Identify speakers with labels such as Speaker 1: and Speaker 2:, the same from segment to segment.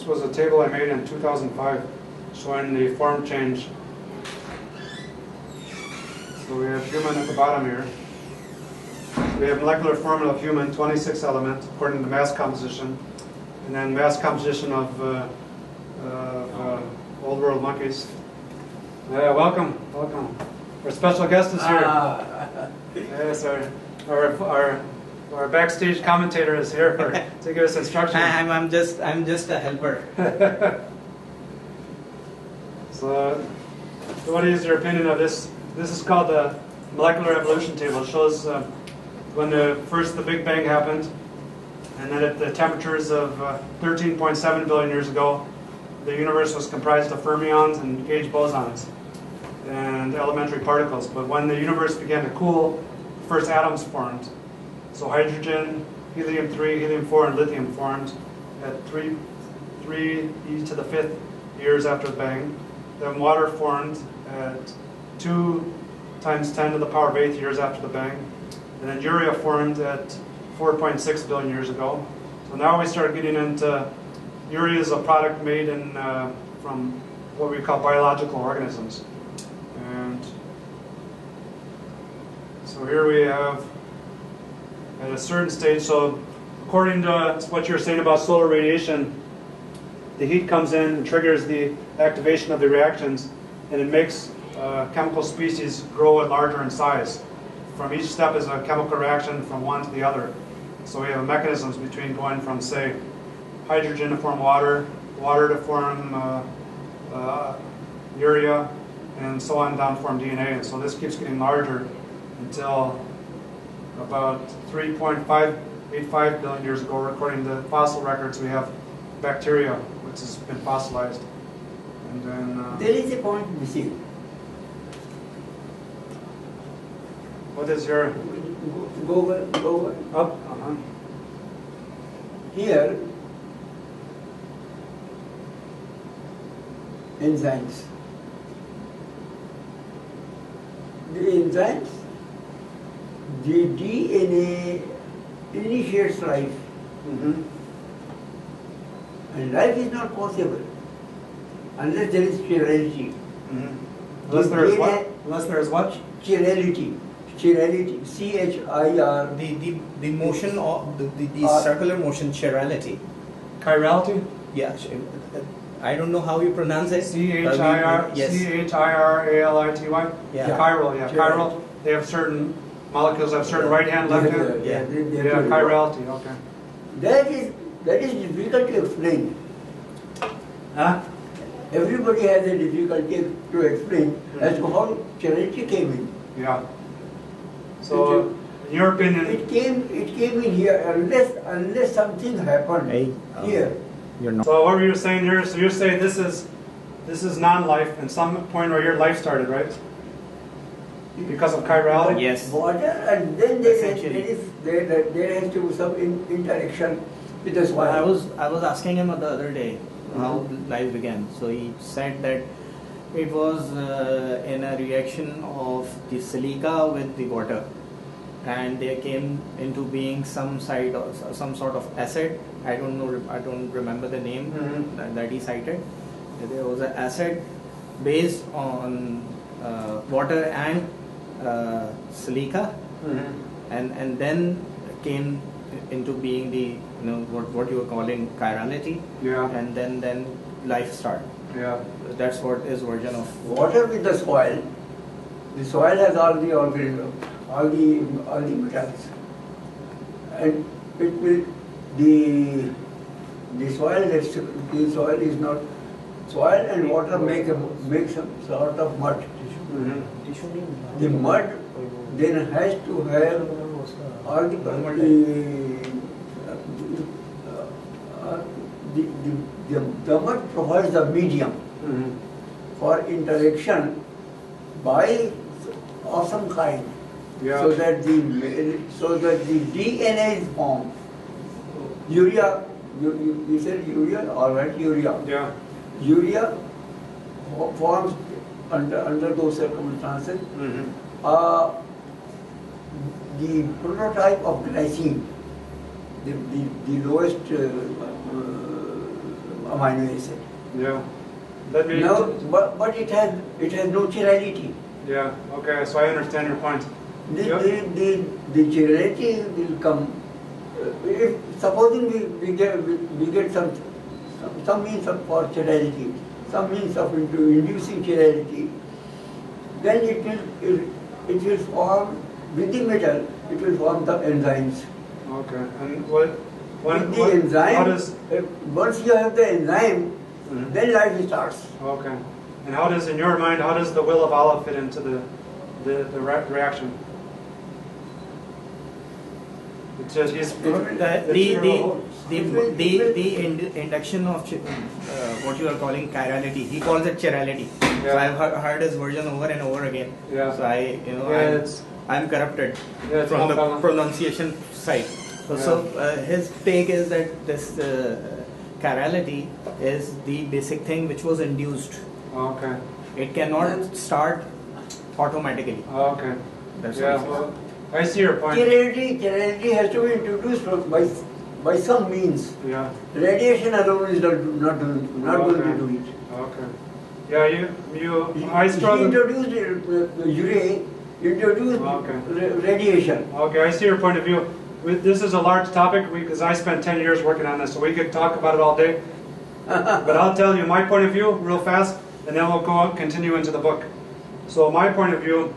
Speaker 1: This was a table I made in 2005 showing the form change. So we have human at the bottom here. We have molecular formula of human, 26 element, according to mass composition. And then mass composition of old world monkeys. Yeah, welcome. Our special guest is here. Yes, our backstage commentator is here to give us instructions.
Speaker 2: I'm just a helper.
Speaker 1: So, what is your opinion of this? This is called the molecular evolution table. It shows when the Big Bang happened, and then at the temperatures of 13.7 billion years ago, the universe was comprised of fermions and gauge bosons and elementary particles. But when the universe began to cool, the first atoms formed. So hydrogen, helium-3, helium-4, and lithium formed at 3 e to the 5th years after the bang. Then water formed at 2 times 10 to the power of 8 years after the bang. And then urea formed at 4.6 billion years ago. So now we start getting into urea is a product made from what we call biological organisms. And so here we have at a certain stage, so according to what you're saying about solar radiation, the heat comes in and triggers the activation of the reactions, and it makes chemical species grow larger in size. From each step is a chemical reaction from one to the other. So we have mechanisms between going from, say, hydrogen to form water, water to form urea, and so on down to form DNA. And so this keeps getting larger until about 3.585 billion years ago, according to fossil records, we have bacteria, which has been fossilized. And then
Speaker 3: there is a point missing.
Speaker 1: What is your
Speaker 3: Go
Speaker 1: up?
Speaker 3: Here, enzymes. The enzymes, the DNA initiates life. And life is not possible unless there is chirality.
Speaker 1: Unless there is what? Unless there is what?
Speaker 3: Chirality. Chirality. C-H-I-R.
Speaker 2: The motion of the circular motion, chirality.
Speaker 1: Chirality?
Speaker 2: Yeah. I don't know how you pronounce it.
Speaker 1: C-H-I-R-A-L-I-T-Y?
Speaker 2: Yeah.
Speaker 1: Chiral, yeah. Chiral. They have certain molecules have certain right hand, left hand.
Speaker 3: Yeah,
Speaker 1: Chirality, okay.
Speaker 3: That is difficult to explain.
Speaker 1: Huh?
Speaker 3: Everybody has a difficulty to explain as to how chirality came in.
Speaker 1: Yeah. So, in your opinion,
Speaker 3: It came in here unless something happened here.
Speaker 2: You're not.
Speaker 1: so what were you saying here? So you're saying this is non-life, and some point where your life started, right? Because of chirality?
Speaker 2: Yes.
Speaker 3: Water, and then there has to be some interaction with the soil.
Speaker 2: I was asking him the other day how life began. So he said that it was in a reaction of the silica with the water, and there came into being some sort of acid. I don't remember the name that he cited. There was an acid based on water and silica, and then came into being the what you were calling chirality, and then life started.
Speaker 1: Yeah.
Speaker 2: That's what is version of
Speaker 3: Water with the soil. The soil has all the organisms, all the metals, and it will the soil is not soil and water make some sort of mud. The mud then has to have all the mud provides the medium for interaction of some kind, so that the DNA is formed. Urea, you said urea, all right, urea.
Speaker 1: Yeah.
Speaker 3: Urea forms under those circumstances. The prototype of glycine, the lowest amino acid.
Speaker 1: Yeah. Let me.
Speaker 3: Now, but it has no chirality.
Speaker 1: Yeah. Okay. So I understand your point.
Speaker 3: The,
Speaker 1: Yep.
Speaker 3: the chirality will come. If supposing we get some means of for chirality, some means of inducing chirality, then it will form with the metal. It will form the enzymes.
Speaker 1: Okay. And what?
Speaker 3: With the enzyme,
Speaker 1: How does?
Speaker 3: once you have the enzyme,
Speaker 1: Mhm.
Speaker 3: then life starts.
Speaker 1: Okay. And how does, in your mind, how does the will of Allah fit into the reaction? It's just he's
Speaker 2: The induction of what you are calling chirality, he calls it chirality.
Speaker 1: Yeah.
Speaker 2: So I've heard his version over and over again.
Speaker 1: Yeah.
Speaker 2: So I'm corrupted
Speaker 1: it's
Speaker 2: from
Speaker 1: no
Speaker 2: the
Speaker 1: problem.
Speaker 2: pronunciation side. So his take is that this chirality is the basic thing which was induced.
Speaker 1: Okay.
Speaker 2: It cannot start automatically.
Speaker 1: Okay.
Speaker 2: That's
Speaker 1: Yeah.
Speaker 2: what he says.
Speaker 1: Well, I see your point.
Speaker 3: Chirality has to be introduced by some means.
Speaker 1: Yeah.
Speaker 3: Radiation alone is not going to do it.
Speaker 1: Okay. Yeah. I
Speaker 3: He
Speaker 1: struggle.
Speaker 3: introduced urea, introduced
Speaker 1: Okay.
Speaker 3: radiation.
Speaker 1: Okay, I see your point of view. This is a large topic because I spent 10 years working on this, so we could talk about it all day. But I'll tell you my point of view real fast, and then we'll continue into the book. So my point of view,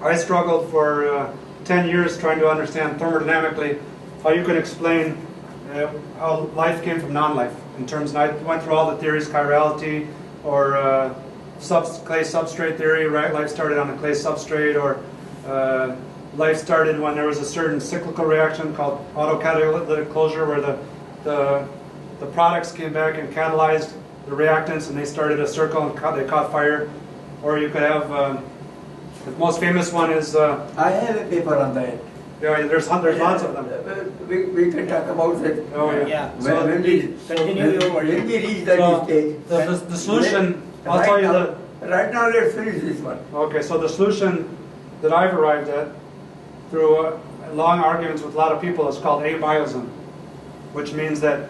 Speaker 1: I struggled for 10 years trying to understand thermodynamically how you can explain how life came from non-life. In terms, and I went through all the theories, chirality, or clay substrate theory, right? Life started on a clay substrate, or life started when there was a certain cyclical reaction called autocatalytic closure, where the products came back and catalyzed the reactants, and they started a circle and they caught fire. Or you could have the most famous one is
Speaker 3: I have a paper on that.
Speaker 1: yeah. There's lots of them.
Speaker 3: We can talk about that.
Speaker 1: Oh yeah.
Speaker 2: Yeah.
Speaker 3: When we reach that stage.
Speaker 1: The solution. I'll tell you the.
Speaker 3: Right now, let's finish this one.
Speaker 1: Okay, so the solution that I've arrived at through long arguments with a lot of people is called Abioism, which means that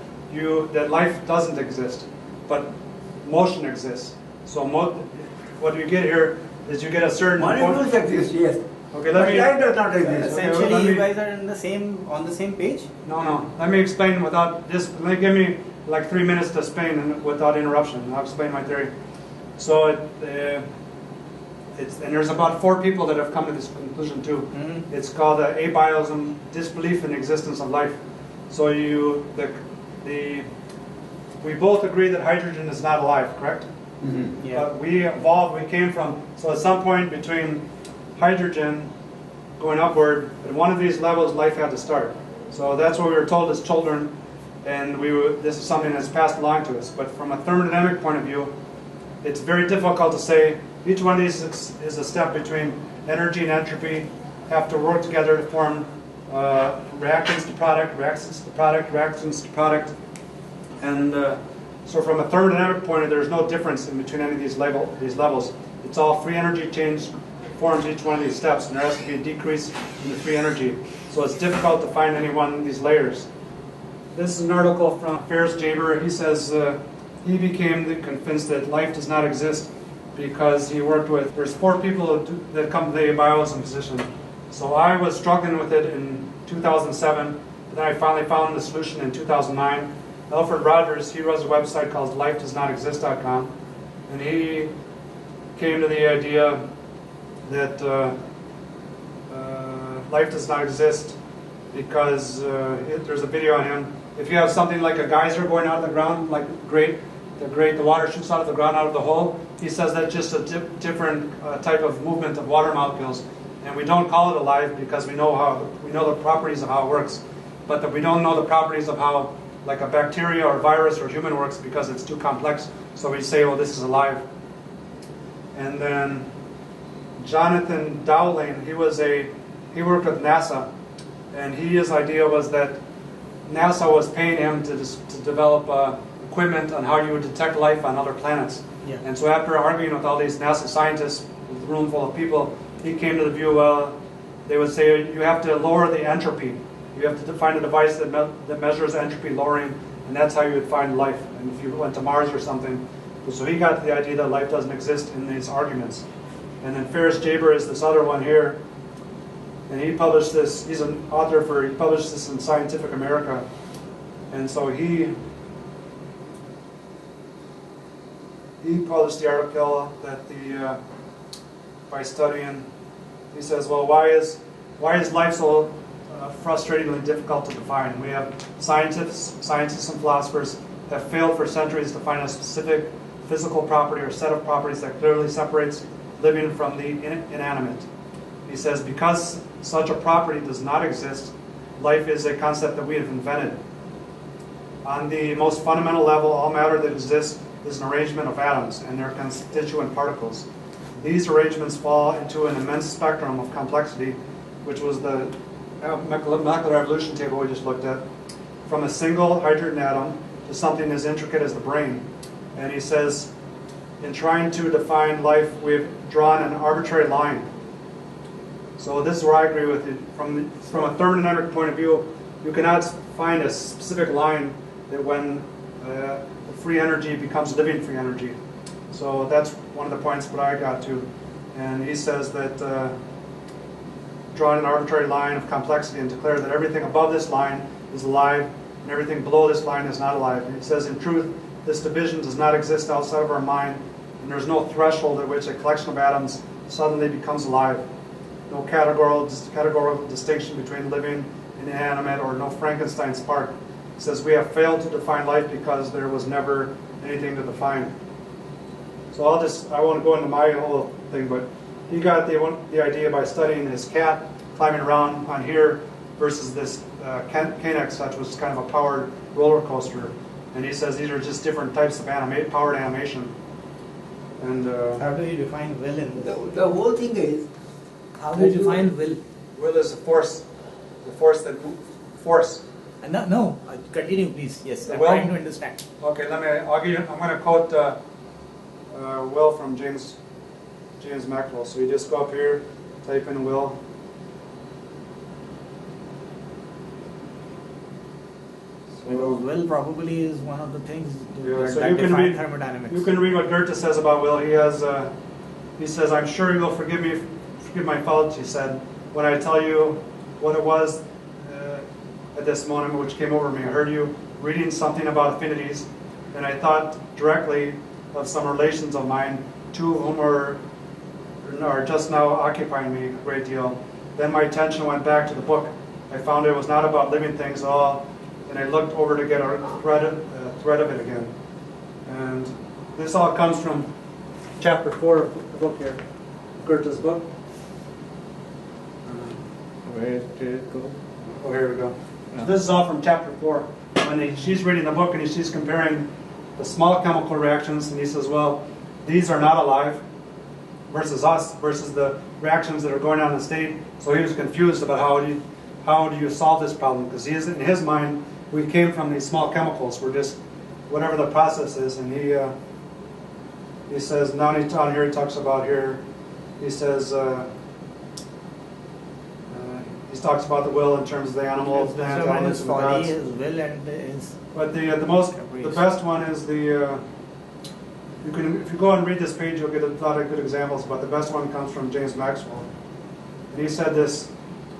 Speaker 1: life doesn't exist, but motion exists. So what you get here is you get a certain.
Speaker 3: Molecules exist, yes.
Speaker 1: Okay,
Speaker 3: But life does not exist.
Speaker 2: Essentially, you guys are on the same page.
Speaker 1: No. Let me explain without this. Give me like 3 minutes to explain and without interruption. I'll explain my theory. So and there's about 4 people that have come to this conclusion too.
Speaker 2: Mm-hmm.
Speaker 1: It's called Abioism, disbelief in the existence of life. So we both agree that hydrogen is not alive, correct?
Speaker 3: Mhm.
Speaker 2: Yeah.
Speaker 1: But we evolved. We came from. So at some point between hydrogen going upward, at one of these levels, life had to start. So that's what we were told as children, and this is something that's passed along to us. But from a thermodynamic point of view, it's very difficult to say. Each one of these is a step between energy and entropy, have to work together to form reactants to product, reactants to product, reactants to product. And so from a thermodynamic point of view, there's no difference in between any of these levels. It's all free energy change forms each one of these steps, and there has to be a decrease in the free energy. So it's difficult to find any one of these layers. This is an article from Ferris Jaber. He says he became convinced that life does not exist because he worked with, there's 4 people that come to the Abioism position. So I was struggling with it in 2007, but then I finally found the solution in 2009. Alfred Rogers, he runs a website called lifedoesnotexist.com, and he came to the idea that life does not exist because there's a video on him. If you have something like a geyser going out of the ground, like the water shoots out of the ground, out of the hole, he says that's just a different type of movement of water molecules, and we don't call it alive because we know the properties of how it works, but that we don't know the properties of how like a bacteria or virus or human works because it's too complex. So we say, well, this is alive. And then Jonathan Dowling, he worked with NASA, and his idea was that NASA was paying him to develop equipment on how you would detect life on other planets.
Speaker 2: Yeah.
Speaker 1: And so after arguing with all these NASA scientists, with a room full of people, he came to the view, well, they would say you have to lower the entropy. You have to find a device that measures entropy lowering, and that's how you would find life. And if you went to Mars or something, so he got the idea that life doesn't exist in these arguments. And then Ferris Jaber is this other one here, and he published this. He's an author he published this in Scientific America, and so he published the article that by studying, he says, well, why is life so frustratingly difficult to define? We have scientists and philosophers have failed for centuries to find a specific physical property or set of properties that clearly separates living from the inanimate. He says, because such a property does not exist, life is a concept that we have invented. On the most fundamental level, all matter that exists is an arrangement of atoms and their constituent particles. These arrangements fall into an immense spectrum of complexity, which was the molecular evolution table we just looked at, from a single hydrogen atom to something as intricate as the brain. And he says, in trying to define life, we've drawn an arbitrary line. So this is where I agree with you. From a thermodynamic point of view, you cannot find a specific line that when the free energy becomes living free energy. So that's one of the points that I got to. And he says that drawing an arbitrary line of complexity and declare that everything above this line is alive and everything below this line is not alive. And he says, in truth, this division does not exist outside of our mind, and there's no threshold at which a collection of atoms suddenly becomes alive. No categorical distinction between living and inanimate, or no Frankenstein spark. He says we have failed to define life because there was never anything to define. So I won't go into my whole thing, but he got the idea by studying his cat climbing around on here versus this Canex, which was kind of a powered roller coaster. And he says these are just different types of powered animation. And
Speaker 2: how do you define will in this?
Speaker 3: The whole thing is,
Speaker 2: How do you define will?
Speaker 1: will is a force, force.
Speaker 2: No, continue please. Yes,
Speaker 1: The
Speaker 2: I'm
Speaker 1: will?
Speaker 2: trying to understand.
Speaker 1: Okay, I'm going to quote Will from James Maxwell. So you just go up here, type in Will.
Speaker 2: So will probably is one of the things
Speaker 1: So
Speaker 2: that
Speaker 1: you can
Speaker 2: define
Speaker 1: read
Speaker 2: thermodynamics.
Speaker 1: You can read what Goethe says about Will. He says, "I'm sure you will forgive my fault," he said, "when I tell you what it was at this moment which came over me. I heard you reading something about affinities, and I thought directly of some relations of mine, two of whom are just now occupying me a great deal. Then my attention went back to the book. I found it was not about living things at all, and I looked over to get a thread of it again." And this all comes from chapter 4 of the book here, Goethe's book.
Speaker 2: Where did it go?
Speaker 1: Oh, here we go.
Speaker 2: Yeah.
Speaker 1: So this is all from chapter 4. When she's reading the book and she's comparing the small chemical reactions, and he says, well, these are not alive versus us, versus the reactions that are going on in the state. So he was confused about how do you solve this problem? Because in his mind, we came from these small chemicals. We're just whatever the process is. And he says, now down here he talks about here, he says, he talks about the will in terms of the animal,
Speaker 2: So
Speaker 1: plants,
Speaker 2: man
Speaker 1: elements,
Speaker 2: is
Speaker 1: and the
Speaker 2: folly,
Speaker 1: gods.
Speaker 2: his will, and his
Speaker 1: But the best one is if you go and read this page, you'll get a lot of good examples. But the best one comes from James Maxwell, and he said this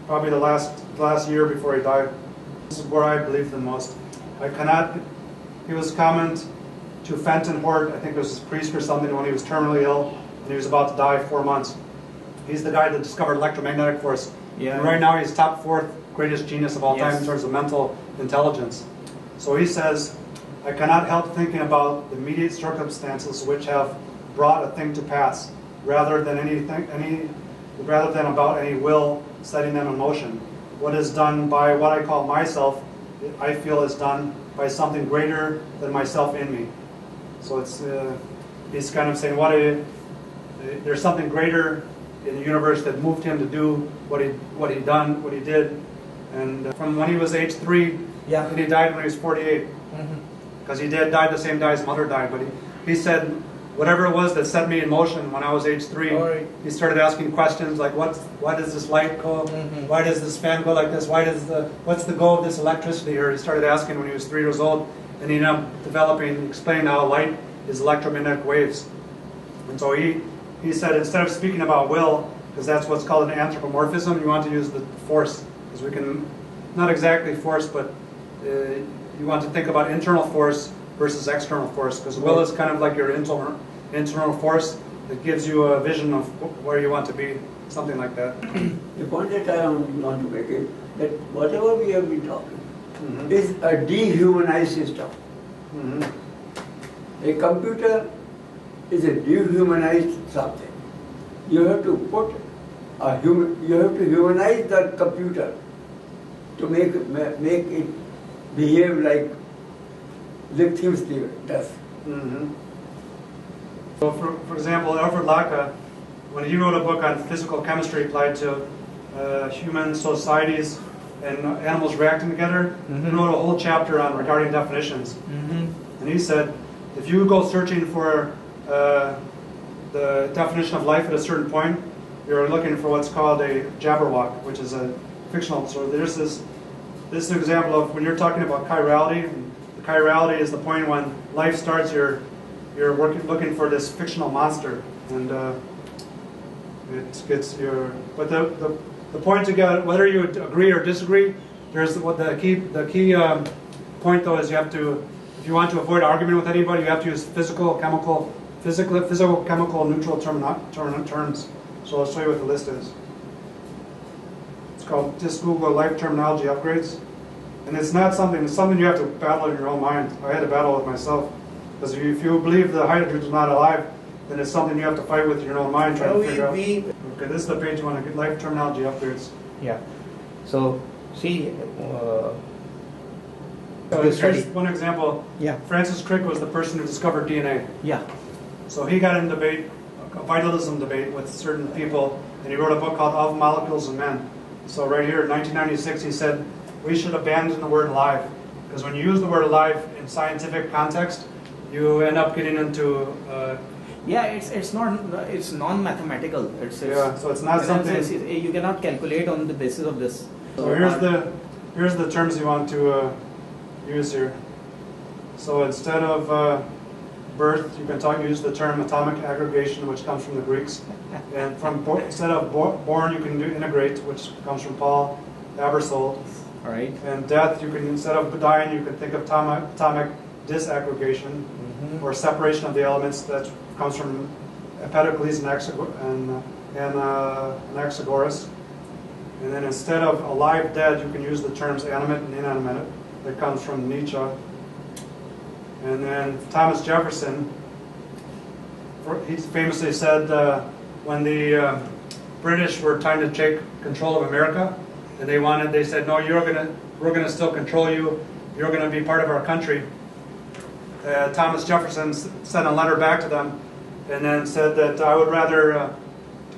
Speaker 1: probably the last year before he died. This is where I believe the most. He was comment to Fenton Hort, I think it was his priest or something, when he was terminally ill and he was about to die 4 months. He's the guy that discovered electromagnetic force.
Speaker 2: Yeah.
Speaker 1: And right now he's top 4th greatest genius of all time in terms of mental intelligence. So he says, I cannot help thinking about the immediate circumstances which have brought a thing to pass, rather than about any will setting them in motion. What is done by what I call myself, I feel is done by something greater than myself in me. So he's kind of saying there's something greater in the universe that moved him to do what he did, and from when he was age 3,
Speaker 2: Yeah.
Speaker 1: and he died when he was 48, because he died the same day his mother died. But he said, whatever it was that set me in motion when I was age 3,
Speaker 2: Right.
Speaker 1: he started asking questions like, why does this light go? Why does this fan go like this? What's the go of this electricity here? He started asking when he was 3 years old, and he ended up explaining how light is electromagnetic waves. And so he said instead of speaking about will, because that's what's called an anthropomorphism, you want to use the force, because we can, not exactly force, but you want to think about internal force versus external force, because will is kind of like your internal force that gives you a vision of where you want to be, something like that.
Speaker 3: The point that I want to make is that whatever we have been talking is a dehumanized system. A computer is a dehumanized something. You have to put you have to humanize the computer to make it behave like Thims does.
Speaker 1: So, for example, Alfred Lotka, when he wrote a book on physical chemistry applied to human societies and animals reacting together, he wrote a whole chapter on regarding definitions. And he said, if you go searching for the definition of life at a certain point, you're looking for what's called a Jabberwock, which is a fictional. So there's this is an example of when you're talking about chirality. The chirality is the point when life starts. You're looking for this fictional monster, and it gets your. But the point to get, whether you agree or disagree, there's what the key point though is you have to, if you want to avoid argument with anybody, you have to use physico-chemical neutral terms. So I'll show you what the list is. It's called just Google life terminology upgrades. And it's not something, it's something you have to battle in your own mind. I had to battle with myself. Because if you believe the hydrogen is not alive, then it's something you have to fight with in your own mind, trying to figure out. Okay, this is the page you want to get, life terminology upgrades.
Speaker 2: Yeah. So, see,
Speaker 1: here's one example.
Speaker 2: Yeah.
Speaker 1: Francis Crick was the person who discovered DNA.
Speaker 2: Yeah.
Speaker 1: So he got in debate, a vitalism debate with certain people, and he wrote a book called Of Molecules and Men. So right here in 1996 he said, we should abandon the word alive. Because when you use the word alive in scientific context, you end up getting into...
Speaker 2: yeah, it's non-mathematical.
Speaker 1: Yeah, so it's not something...
Speaker 2: You cannot calculate on the basis of this.
Speaker 1: So here's the terms you want to use here. So instead of birth, you can use the term atomic aggregation, which comes from the Greeks. And instead of born, you can do integrate, which comes from Paul Abersold.
Speaker 2: All right.
Speaker 1: And death, you can, instead of dying, you can think of atomic disaggregation, or separation of the elements. That comes from Empedocles and Anaxagoras. And then instead of alive, dead, you can use the terms animate and inanimate. That comes from Nietzsche. And then Thomas Jefferson, he famously said when the British were trying to take control of America, and they said, no, we're gonna still control you. You're gonna be part of our country. Thomas Jefferson sent a letter back to them, and then said that I would rather.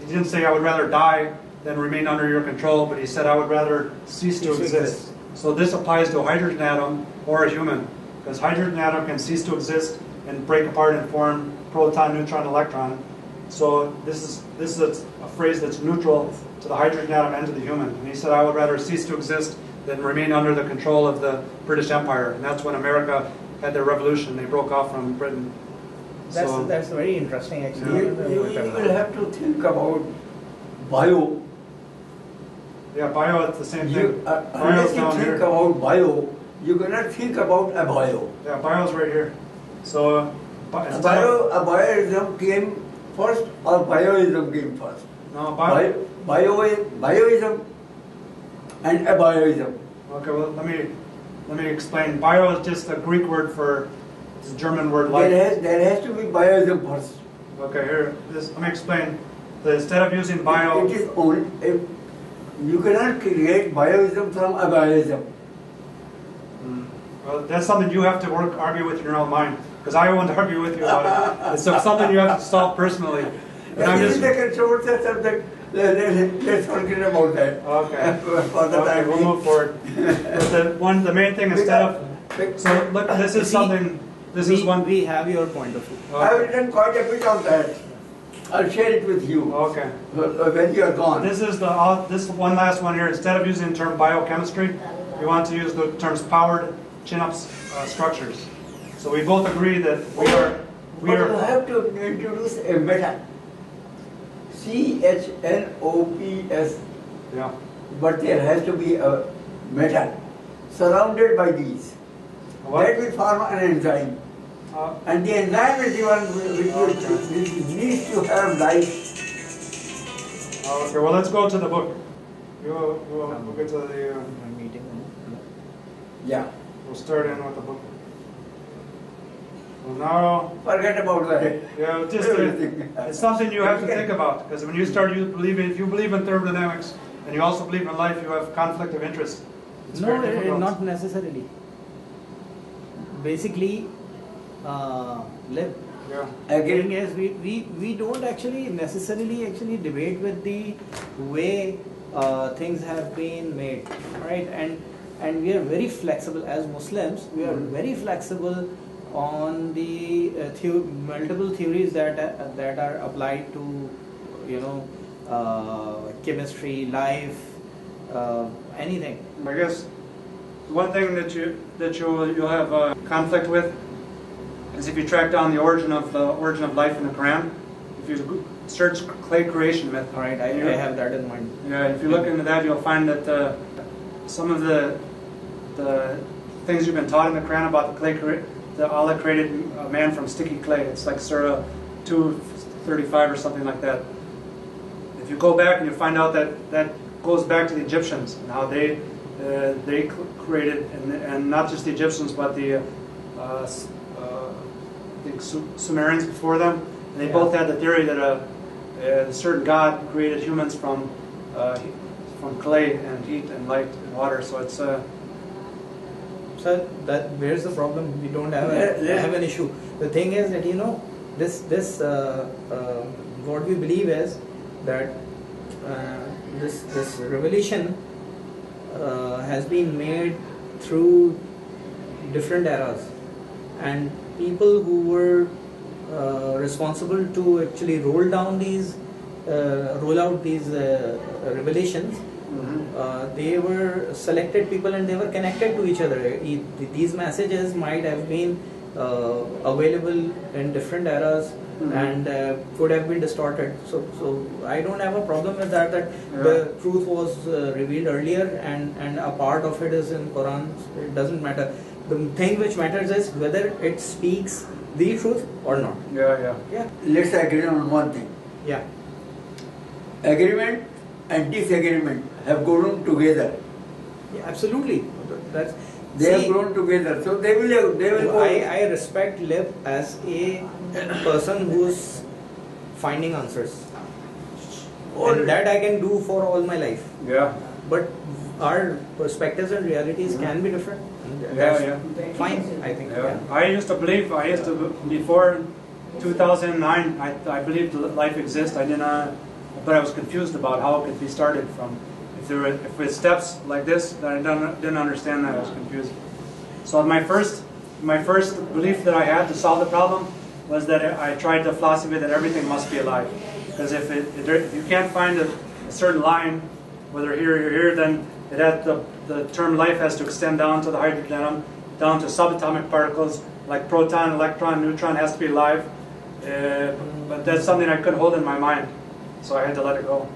Speaker 1: He didn't say I would rather die than remain under your control, but he said I would rather cease to exist. So this applies to a hydrogen atom or a human, because hydrogen atom can cease to exist and break apart and form proton, neutron, electron. So this is a phrase that's neutral to the hydrogen atom and to the human. And he said I would rather cease to exist than remain under the control of the British Empire. And that's when America had their revolution. They broke off from Britain.
Speaker 2: That's very interesting, actually.
Speaker 3: You will have to think about bio.
Speaker 1: Yeah, bio is the same thing.
Speaker 3: Unless you think about bio, you cannot think about abio.
Speaker 1: Yeah, bio is right here. So
Speaker 3: Abioism came first, or bioism came first?
Speaker 1: No,
Speaker 3: Bioism and abioism.
Speaker 1: Okay, well let me explain. Bio is just a Greek word for, it's a German word life.
Speaker 3: There has to be bioism first.
Speaker 1: Okay, here, let me explain. Instead of using bio...
Speaker 3: It is only, you cannot create bioism from abioism.
Speaker 1: Well, that's something you have to argue with in your own mind, because I won't argue with you about it. It's something you have to solve personally. And I'm
Speaker 3: This
Speaker 1: just...
Speaker 3: is the control subject. Let's forget about that.
Speaker 1: Okay.
Speaker 3: For the
Speaker 1: Okay,
Speaker 3: time
Speaker 1: we'll
Speaker 3: being.
Speaker 1: move forward. But the main thing instead of... So look, this is something... This is one...
Speaker 2: We have your point of view.
Speaker 3: I've written quite a bit on that. I'll share it with you.
Speaker 1: Okay.
Speaker 3: When you are gone.
Speaker 1: This is this one last one here. Instead of using the term biochemistry, you want to use the terms powered chin-up structures. So we both agree that we
Speaker 3: But you
Speaker 1: are.
Speaker 3: have to introduce a metal. CHNOPS.
Speaker 1: Yeah.
Speaker 3: But there has to be a metal surrounded by these.
Speaker 1: What?
Speaker 3: That will form an enzyme. And the enzyme is the one which needs to have life.
Speaker 1: Okay, well, let's go to the book. We'll get to the.
Speaker 2: Meeting.
Speaker 3: Yeah.
Speaker 1: We'll start in with the book. Well, now.
Speaker 3: Forget about that.
Speaker 1: Yeah, just it's something you have to think about, because when you start, if you believe in thermodynamics and you also believe in life, you have conflict of interest. It's
Speaker 2: No,
Speaker 1: very difficult.
Speaker 2: not necessarily. Basically, Libb.
Speaker 1: Yeah.
Speaker 3: Again,
Speaker 2: Thing is, we don't actually necessarily debate with the way things have been made, right? And we are very flexible as Muslims. We are very flexible on the multiple theories that are applied to, chemistry, life, anything.
Speaker 1: I guess one thing that you'll have conflict with is if you track down the origin of life in the Quran. If you search clay creation myth.
Speaker 2: All right, I have that in mind.
Speaker 1: Yeah, if you look into that, you'll find that some of the things you've been taught in the Quran about the Allah created man from sticky clay. It's like Surah 235 or something like that. If you go back and you find out that goes back to the Egyptians and how they created, and not just the Egyptians, but the Sumerians before them. And they both had the theory that a certain God created humans from clay and heat and light and water. So it's
Speaker 2: So where's the problem? We don't have an issue. The thing is that this what we believe is that this revelation has been made through different eras, and people who were responsible to actually roll out these revelations. They were selected people and they were connected to each other. These messages might have been available in different eras and could have been distorted. So I don't have a problem with that. The truth was revealed earlier and a part of it is in Quran. It doesn't matter. The thing which matters is whether it speaks the truth or not.
Speaker 1: yeah.
Speaker 3: let's agree on one thing.
Speaker 2: Yeah.
Speaker 3: Agreement and disagreement have grown together.
Speaker 2: Yeah, absolutely.
Speaker 3: They have grown together, so they will go.
Speaker 2: I respect Libb as a person who's finding answers, and that I can do for all my life.
Speaker 1: Yeah.
Speaker 2: But our perspectives and realities can be different. And that's fine, I think.
Speaker 1: Yeah. I used to before 2009. I believed life exists. I didn't. But I was confused about how it could be started from. If it's steps like this, that I didn't understand that, I was confused. So my first belief that I had to solve the problem was that I tried the philosophy that everything must be alive. Because if you can't find a certain line, whether here or here, then the term life has to extend down to the hydrogen atom, down to subatomic particles like proton, electron, neutron has to be alive. But that's something I couldn't hold in my mind. So I had to let it go.